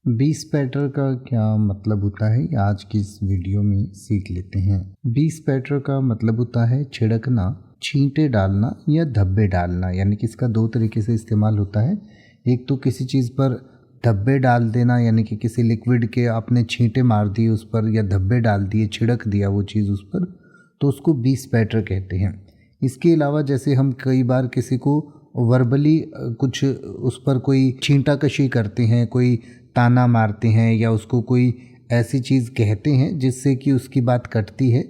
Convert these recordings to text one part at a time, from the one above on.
B spatter का क्या मतलब होता है, ये आज की इस वीडियो में सीख लेते हैं। बी स्पैटर का मतलब होता है छिड़कना, छींटे डालना या धब्बे डालना। यानी कि इसका दो तरीके से इस्तेमाल होता है। एक तो किसी चीज़ पर धब्बे डाल देना, यानी कि किसी लिक्विड के आपने छींटे मार दिए उस पर या धब्बे डाल दिए, छिड़क दिया वो चीज़ उस पर, तो उसको बी स्पैटर कहते हैं। इसके अलावा जैसे हम कई बार किसी को वर्बली कुछ उस पर कोई छींटाकशी करते हैं, कोई ताना मारते हैं या उसको कोई ऐसी चीज़ कहते हैं जिससे कि उसकी बात कटती है,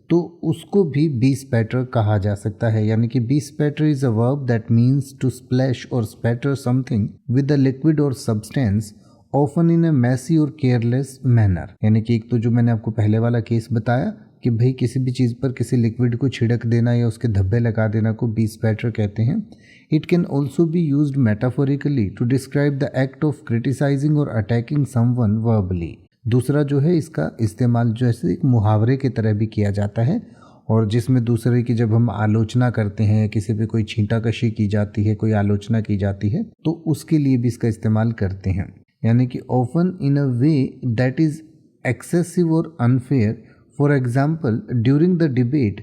तो उसको भी बी स्पैटर कहा जा सकता है। यानी कि B spatter is a verb that means to splash और spatter something with a liquid और substance often in a messy और केयरलेस मैनर। यानी कि एक तो जो मैंने आपको पहले वाला केस बताया कि भाई किसी भी चीज़ पर किसी लिक्विड को छिड़क देना या उसके धब्बे लगा देना को बी स्पैटर कहते हैं। It can also be used metaphorically to describe the act of criticising और अटैकिंग समवन वर्बली। दूसरा जो है, इसका इस्तेमाल जैसे एक मुहावरे की तरह भी किया जाता है, और जिसमें दूसरे की जब हम आलोचना करते हैं, किसी पे कोई छींटाकशी की जाती है, कोई आलोचना की जाती है, तो उसके लिए भी इसका इस्तेमाल करते हैं। यानी कि often in a way that is excessive और unfair. For example, during the debate,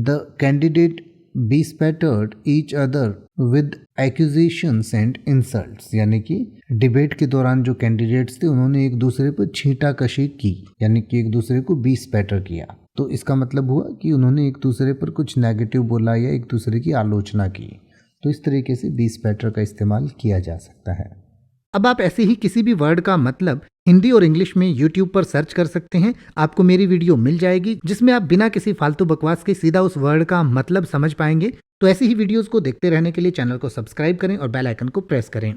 the candidate bespattered each other with accusations and insults। यानी कि डिबेट के दौरान जो कैंडिडेट्स थे उन्होंने एक दूसरे पर छींटाकशी की, यानी कि एक दूसरे को बीस्पैटर किया। तो इसका मतलब हुआ कि उन्होंने एक दूसरे पर कुछ नेगेटिव बोला या एक दूसरे की आलोचना की। तो इस तरीके से बीस्पैटर का इस्तेमाल किया जा सकता है। अब आप ऐसे ही किसी भी वर्ड का मतलब हिंदी और इंग्लिश में YouTube पर सर्च कर सकते हैं। आपको मेरी वीडियो मिल जाएगी जिसमें आप बिना किसी फालतू बकवास के सीधा उस वर्ड का मतलब समझ पाएंगे। तो ऐसी ही वीडियोस को देखते रहने के लिए चैनल को सब्सक्राइब करें और बेल आइकन को प्रेस करें।